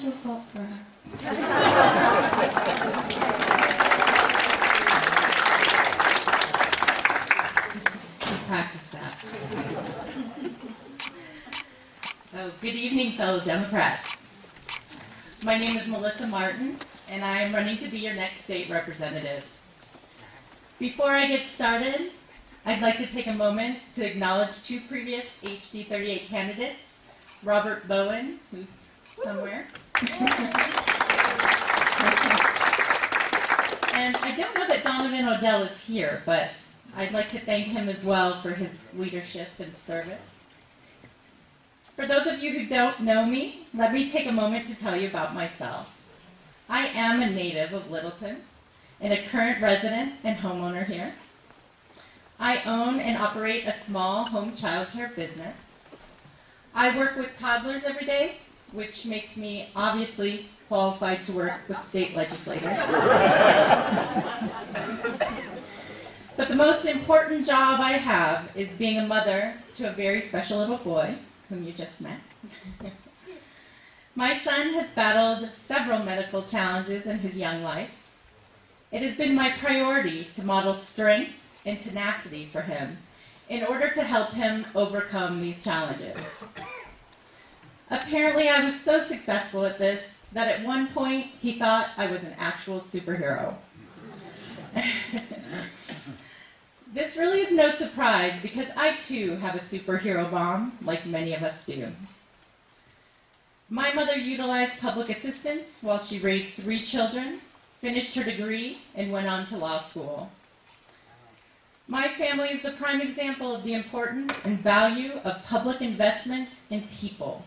your fault for her. Practice that. Oh, good evening, fellow Democrats. My name is Melissa Martin, and I am running to be your next state representative. Before I get started, I'd like to take a moment to acknowledge two previous HD38 candidates, Robert Bowen, who's somewhere. And I don't know that Donovan Odell is here, but I'd like to thank him as well for his leadership and service. For those of you who don't know me, let me take a moment to tell you about myself. I am a native of Littleton and a current resident and homeowner here. I own and operate a small home childcare business. I work with toddlers every day, which makes me obviously qualified to work with state legislators. But the most important job I have is being a mother to a very special little boy, whom you just met. My son has battled several medical challenges in his young life. It has been my priority to model strength and tenacity for him in order to help him overcome these challenges. Apparently, I was so successful at this that at one point he thought I was an actual superhero. This really is no surprise because I too have a superhero mom, like many of us do. My mother utilized public assistance while she raised 3 children, finished her degree, and went on to law school. My family is the prime example of the importance and value of public investment in people.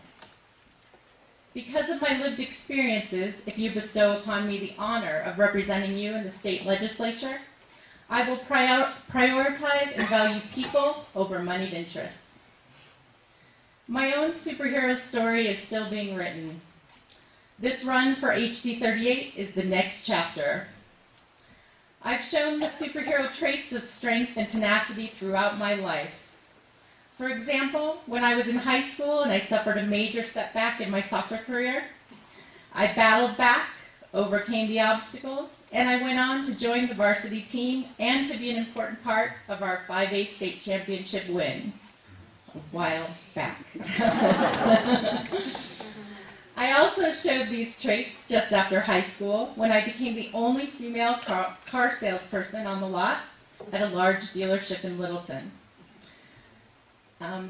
Because of my lived experiences, if you bestow upon me the honor of representing you in the state legislature, I will prioritize and value people over moneyed interests. My own superhero story is still being written. This run for HD38 is the next chapter. I've shown the superhero traits of strength and tenacity throughout my life. For example, when I was in high school and I suffered a major setback in my soccer career, I battled back, overcame the obstacles, and I went on to join the varsity team and to be an important part of our 5A state championship win a while back. I also showed these traits just after high school when I became the only female car salesperson on the lot at a large dealership in Littleton.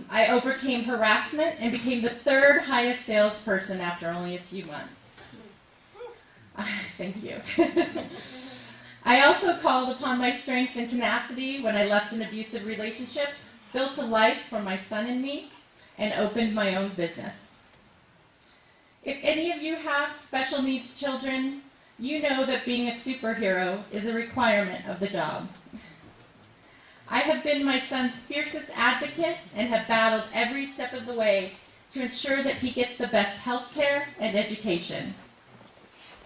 I overcame harassment and became the 3rd highest salesperson after only a few months. Thank you. I also called upon my strength and tenacity when I left an abusive relationship, built a life for my son and me, and opened my own business. If any of you have special needs children, you know that being a superhero is a requirement of the job. I have been my son's fiercest advocate and have battled every step of the way to ensure that he gets the best health care and education.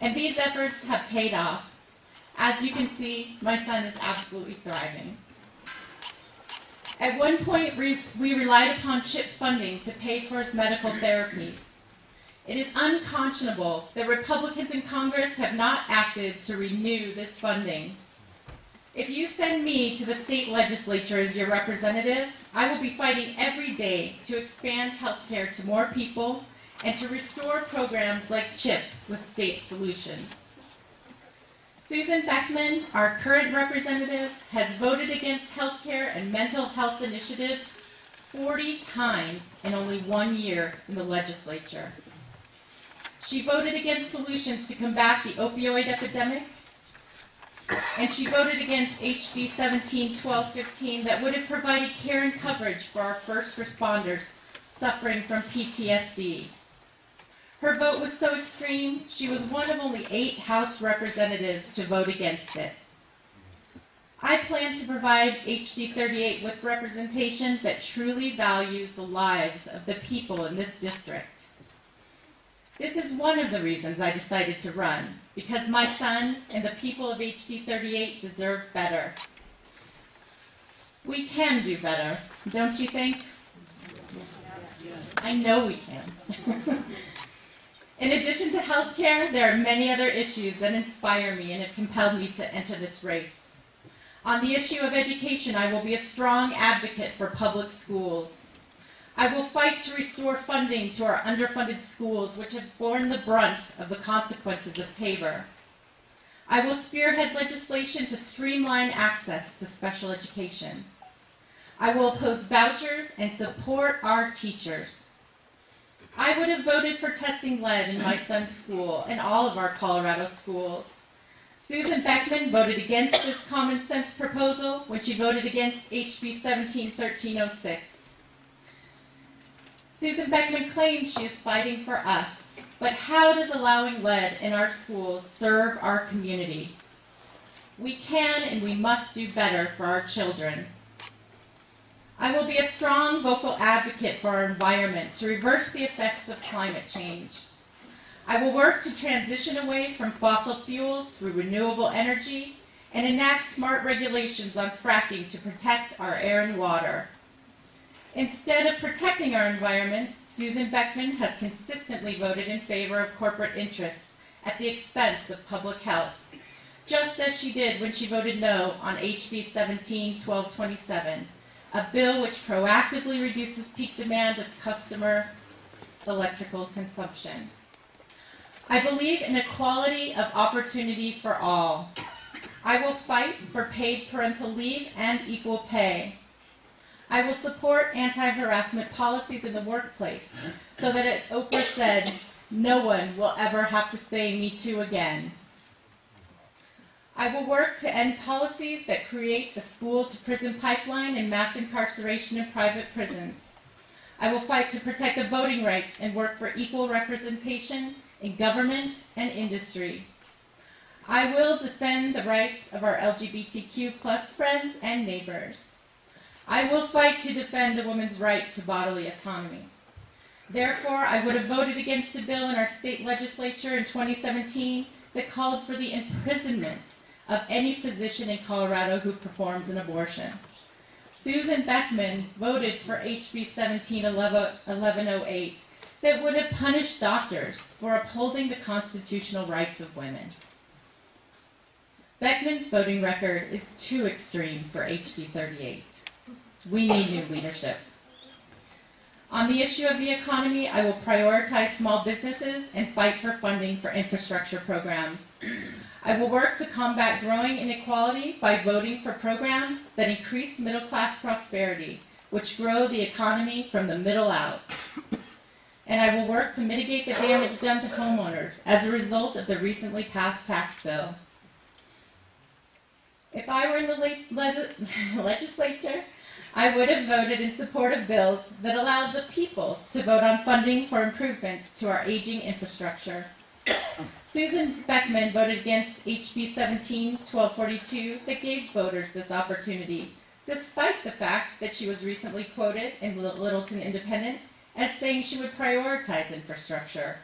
And these efforts have paid off. As you can see, my son is absolutely thriving. At one point, we relied upon CHIP funding to pay for his medical therapies. It is unconscionable that Republicans in Congress have not acted to renew this funding. If you send me to the state legislature as your representative, I will be fighting every day to expand health care to more people and to restore programs like CHIP with state solutions. Susan Beckman, our current representative, has voted against health care and mental health initiatives 40 times in only 1 year in the legislature. She voted against solutions to combat the opioid epidemic, and she voted against HB 17-1215 that would have provided care and coverage for our first responders suffering from PTSD. Her vote was so extreme, she was one of only 8 House representatives to vote against it. I plan to provide HD38 with representation that truly values the lives of the people in this district. This is one of the reasons I decided to run, because my son and the people of HD38 deserve better. We can do better, don't you think? I know we can. In addition to healthcare, there are many other issues that inspire me and have compelled me to enter this race. On the issue of education, I will be a strong advocate for public schools. I will fight to restore funding to our underfunded schools, which have borne the brunt of the consequences of Tabor. I will spearhead legislation to streamline access to special education. I will oppose vouchers and support our teachers. I would have voted for testing lead in my son's school and all of our Colorado schools. Susan Beckman voted against this common sense proposal when she voted against HB 171306. Susan Beckman claims she is fighting for us, but how does allowing lead in our schools serve our community? We can and we must do better for our children. I will be a strong vocal advocate for our environment to reverse the effects of climate change. I will work to transition away from fossil fuels through renewable energy and enact smart regulations on fracking to protect our air and water. Instead of protecting our environment, Susan Beckman has consistently voted in favor of corporate interests at the expense of public health, just as she did when she voted no on HB 171227, a bill which proactively reduces peak demand of customer electrical consumption. I believe in equality of opportunity for all. I will fight for paid parental leave and equal pay. I will support anti-harassment policies in the workplace so that, as Oprah said, no one will ever have to say Me Too again. I will work to end policies that create the school-to-prison pipeline and mass incarceration in private prisons. I will fight to protect the voting rights and work for equal representation in government and industry. I will defend the rights of our LGBTQ+ friends and neighbors. I will fight to defend a woman's right to bodily autonomy. Therefore, I would have voted against a bill in our state legislature in 2017 that called for the imprisonment of any physician in Colorado who performs an abortion. Susan Beckman voted for HB 171108 that would have punished doctors for upholding the constitutional rights of women. Beckman's voting record is too extreme for HD 38. We need new leadership. On the issue of the economy, I will prioritize small businesses and fight for funding for infrastructure programs. I will work to combat growing inequality by voting for programs that increase middle-class prosperity, which grow the economy from the middle out. And I will work to mitigate the damage done to homeowners as a result of the recently passed tax bill. If I were in the legislature, I would have voted in support of bills that allowed the people to vote on funding for improvements to our aging infrastructure. Susan Beckman voted against HB 171242 that gave voters this opportunity, despite the fact that she was recently quoted in the Littleton Independent as saying she would prioritize infrastructure.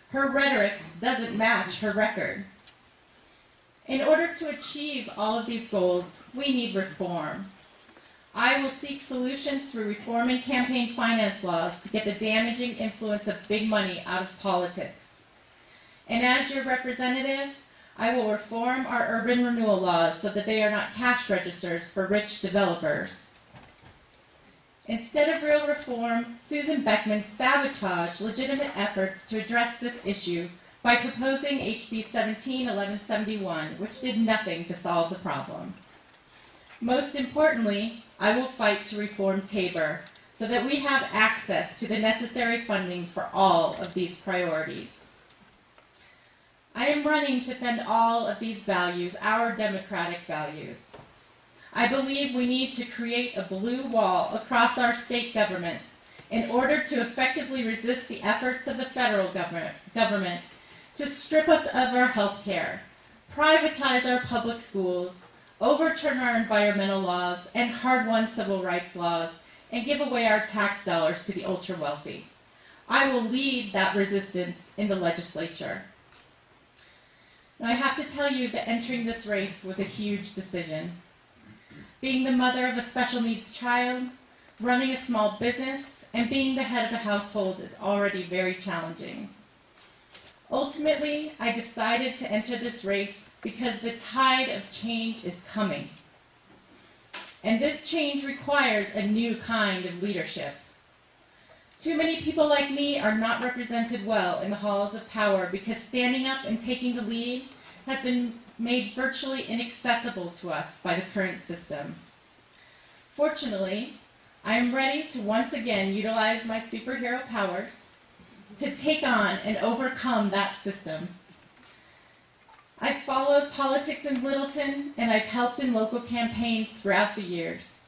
Her rhetoric doesn't match her record. In order to achieve all of these goals, we need reform. I will seek solutions through reforming campaign finance laws to get the damaging influence of big money out of politics. And as your representative, I will reform our urban renewal laws so that they are not cash registers for rich developers. Instead of real reform, Susan Beckman sabotaged legitimate efforts to address this issue by proposing HB 171171, which did nothing to solve the problem. Most importantly, I will fight to reform Tabor so that we have access to the necessary funding for all of these priorities. I am running to defend all of these values, our democratic values. I believe we need to create a blue wall across our state government in order to effectively resist the efforts of the federal government to strip us of our health care, privatize our public schools, overturn our environmental laws and hard-won civil rights laws, and give away our tax dollars to the ultra-wealthy. I will lead that resistance in the legislature. Now, I have to tell you that entering this race was a huge decision. Being the mother of a special needs child, running a small business, and being the head of a household is already very challenging. Ultimately, I decided to enter this race because the tide of change is coming. And this change requires a new kind of leadership. Too many people like me are not represented well in the halls of power because standing up and taking the lead has been made virtually inaccessible to us by the current system. Fortunately, I am ready to once again utilize my superhero powers to take on and overcome that system. I've followed politics in Littleton, and I've helped in local campaigns throughout the years.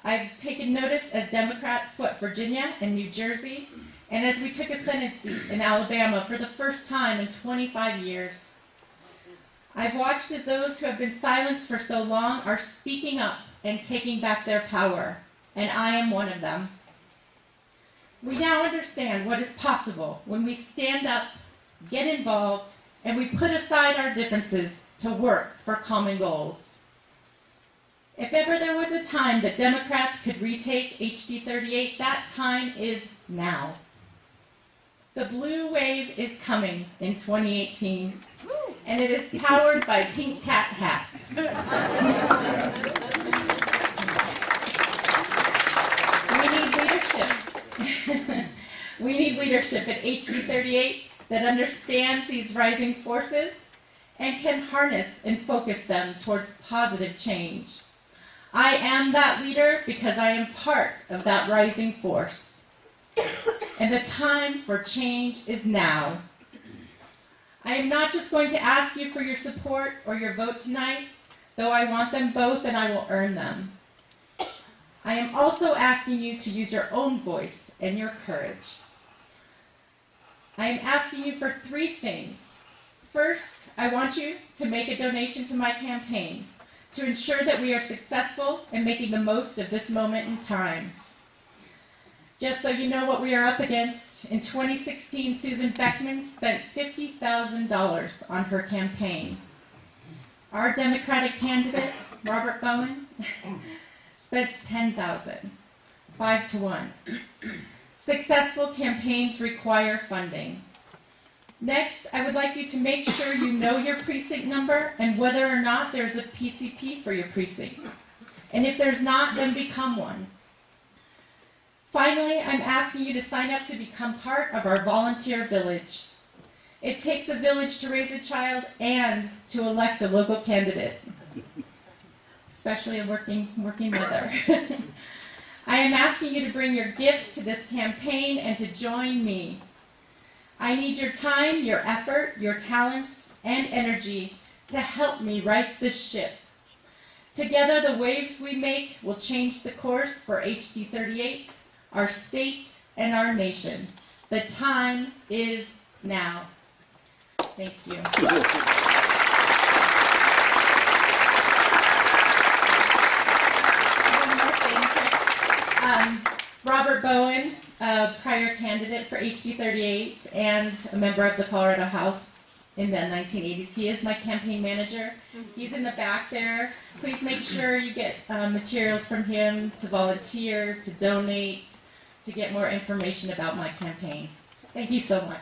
I've taken notice as Democrats swept Virginia and New Jersey, and as we took a Senate seat in Alabama for the first time in 25 years. I've watched as those who have been silenced for so long are speaking up and taking back their power, and I am one of them. We now understand what is possible when we stand up, get involved, and we put aside our differences to work for common goals. If ever there was a time that Democrats could retake HD38, that time is now. The blue wave is coming in 2018, and it is powered by pink cat hats. We need leadership. We need leadership at HD38 that understands these rising forces and can harness and focus them towards positive change. I am that leader because I am part of that rising force. And the time for change is now. I am not just going to ask you for your support or your vote tonight, though I want them both and I will earn them. I am also asking you to use your own voice and your courage. I am asking you for 3 things. First, I want you to make a donation to my campaign to ensure that we are successful in making the most of this moment in time. Just so you know what we are up against, in 2016, Susan Beckman spent $50,000 on her campaign. Our Democratic candidate, Robert Bowen, spent $10,000, 5 to 1. Successful campaigns require funding. Next, I would like you to make sure you know your precinct number and whether or not there's a PCP for your precinct. And if there's not, then become one. Finally, I'm asking you to sign up to become part of our volunteer village. It takes a village to raise a child and to elect a local candidate, especially a working mother. I am asking you to bring your gifts to this campaign and to join me. I need your time, your effort, your talents, and energy to help me right this ship. Together, the waves we make will change the course for HD38, our state, and our nation. The time is now. Thank you. One more thing. Robert Bowen, a prior candidate for HD38 and a member of the Colorado House in the 1980s. He is my campaign manager. He's in the back there. Please make sure you get materials from him to volunteer, to donate, to get more information about my campaign. Thank you so much.